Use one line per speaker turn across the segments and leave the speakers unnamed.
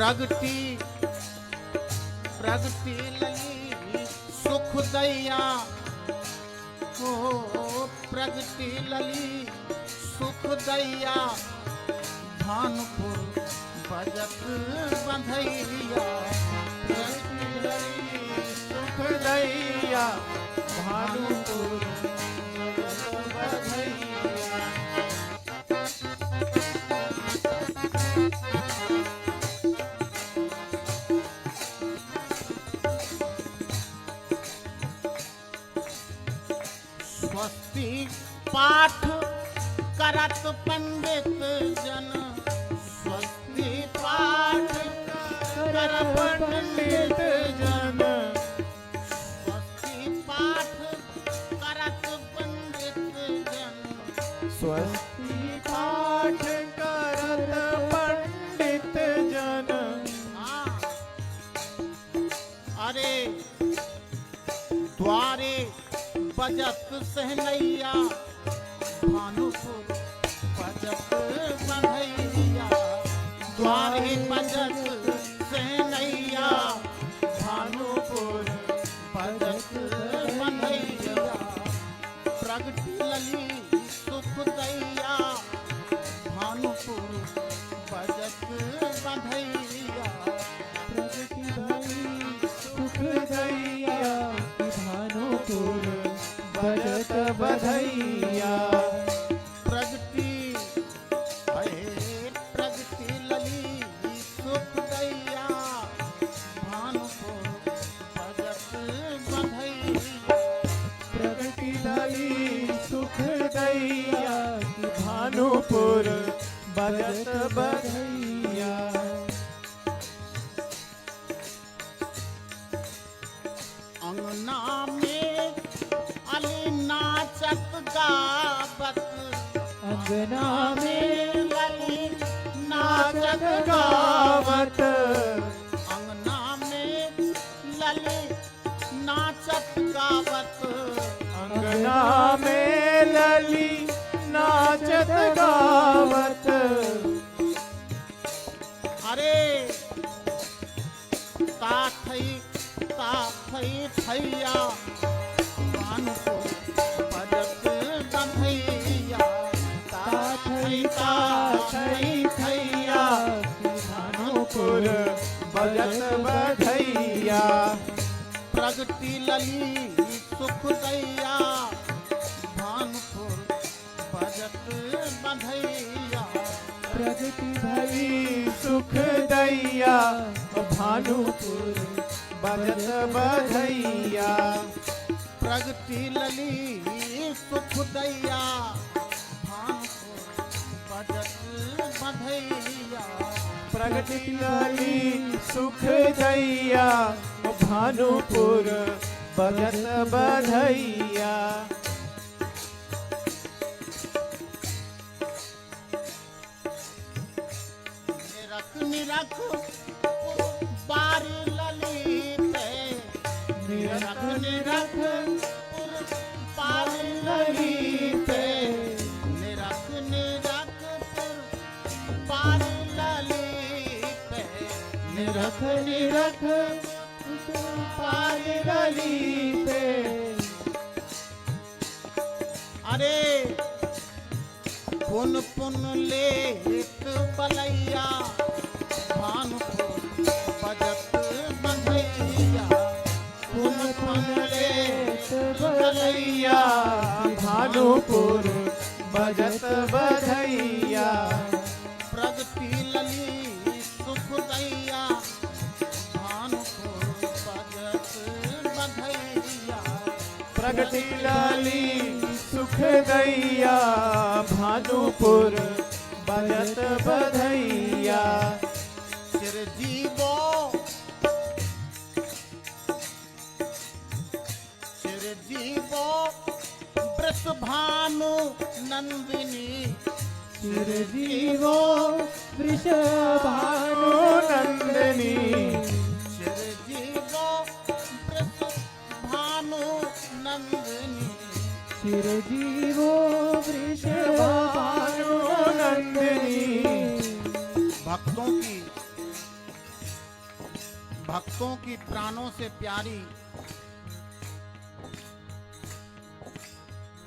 प्रगति प्रगति लली सुख दैया हो, प्रगति लली सुख दैया भानुपुर बजत बंधैया। प्रगति लली सुख दैया भानुपुर बजत बंधैया। स्वस्ति पाठ करत पंडित जन, स्वस्ति पाठ करत पंडित जन, स्वस्ति पाठ करत पंडित जन, स्वस्ति पाठ करत पंडित जन। हाँ, अरे द्वारे बजत सहनैया भानुपुर बजत बंधैया। द्वारे बजत सहनैया भानुपुर बजत बंधैया। प्रगति लली सुख दैया भानुपुर बजत बंधैया। प्रगति लली सुख दैया भानुपुर बजत बधैया। प्रगति प्रगति लली सुख दैया भानुपुर बजत बधैया। प्रगति लली सुख दैया भानुपुर बजत बधैया। अंगना में अली नाचत गावत, अंगना में लली नाचत गावत, अंगना में लली नाचत गावत, अंगना में लली नाचत गावत। अरे ताथई ताथई थैया भानुपुर बजत बंधैया। ताथई ताथई थैया भानुपुर बजत बंधैया। प्रगति लली सुख दैया भानुपुर बजत बंधैया। प्रगति लली सुख दैया भानुपुर बजत बधैया। प्रगति लली सुख दैया भानुपुर बजत बधैया। प्रगति लली सुख दैया भानुपुर बजत बधैया। निरख निरख बारी लली पे, निरख निरख बारी लली पे, निरख निरख बारी लली पे, निरख निरख बारी लली पे। अरे पुन पुन लेत बलैया भानुपुर बजत बंधैया। पुन पुन लेत बलैया भानुपुर बजत बधैया। प्रगति लली सुख दैया भानुपुर बजत बधैया। प्रगति लली सुख दैया भानुपुर बजत बधैया। सिर जीवो सिर जीवो वृष भानु नंदिनी। सिर जीवो वृष भानु नंदिनी। सिर जीवो वृष भानु नंदिनी। चिरजीवो वृषभानु नंदिनी। भक्तों की भक्तों की प्राणों से प्यारी,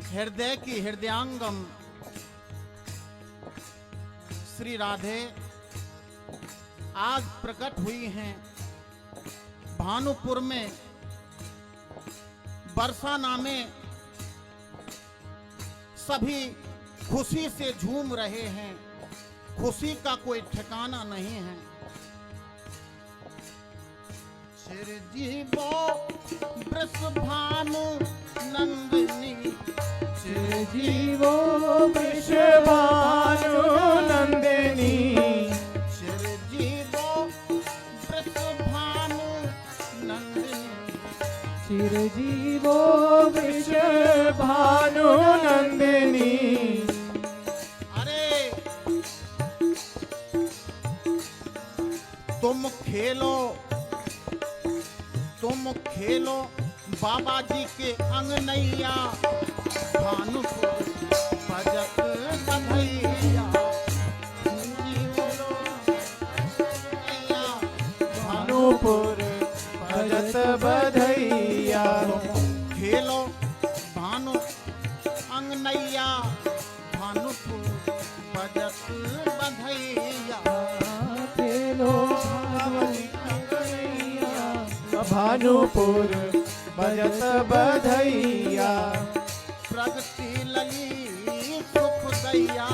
हृदय की हृदयांगम श्री राधे आज प्रकट हुई हैं भानुपुर में। बरसाना में सभी खुशी से झूम रहे हैं, खुशी का कोई ठिकाना नहीं है। चिरजीवो वृषभानु नंदिनी,
चिरजीवो वृषभानु नंदिनी,
चिरजीवो वृषभानु नंदिनी,
चिरजीवो वृषभानु नंदिनी।
अरे तुम खेलो, तुम खेलो बाबा जी के अंगनैया, भानुपुर भजत बधैया,
भानुपुर भजत बधैया।
खेलो भानु अंगनैया, भानुपुर भजत बधैया,
खेलो भानुपुर भजत बधैया।
प्रगति लली सुख दैया,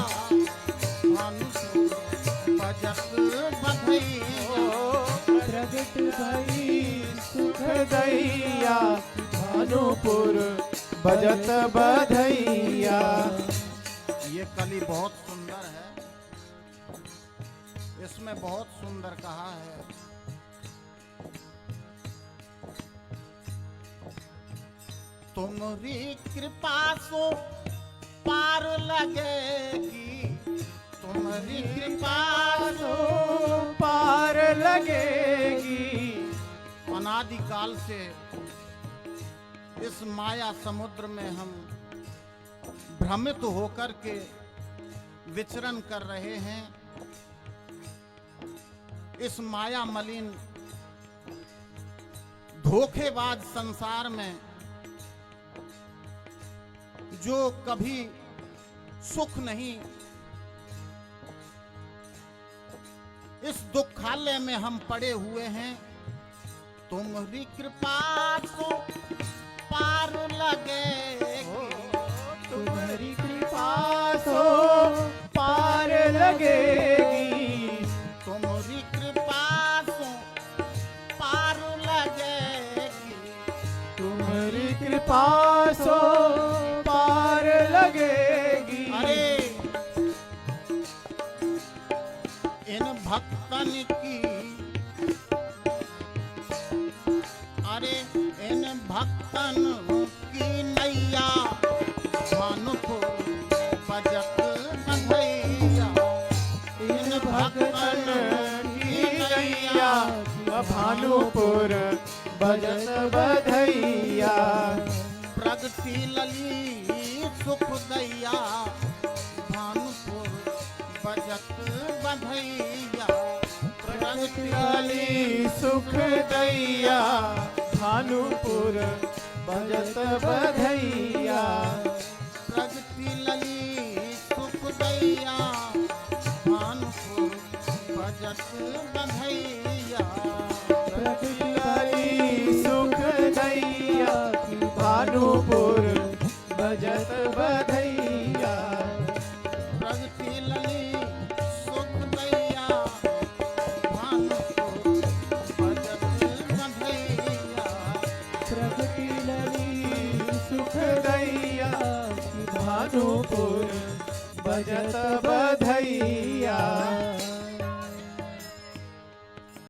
भानुपुर भजत बधैया,
प्रगट भई सुख दैया, भानुपुर भजत बधैया।
ये कली बहुत सुंदर है, इसमें बहुत सुंदर कहा है। तुम्हारी कृपा सो पार लगेगी, तुम्हारी कृपा
सो पार लगेगी।
अनादिकाल से इस माया समुद्र में हम भ्रमित होकर के विचरण कर रहे हैं। इस माया मलिन धोखेबाज संसार में जो कभी सुख नहीं, इस दुखालय में हम पड़े हुए हैं। तुम्हारी कृपा सो पार लगेगी,
तुम्हारी कृपा सो पार लगेगी,
तुम्हारी कृपा सो पार लगेगी,
तुम्हारी कृपा सो पार लगेगी।
अरे इन भक्तन की, अरे इन भक्तन की नैया, भानुपुर भजत बधैया, इन भक्तन की नैया,
भानुपुर भजत बधैया।
प्रगति लली सुख दैया, भानुपुर भजत बधैया, प्रगति
लली सुख दैया, भानुपुर भजत बधैया।
प्रगति लली सुख दैया, भानुपुर भजत बधैया,
प्रगट लली सुख दैया, भानुपुर भजत बधैया।
प्रगति लली सुख दैया, भानुपुर भजत बधैया,
प्रगट लली सुख दैया, भानुपुर भजत बधैया।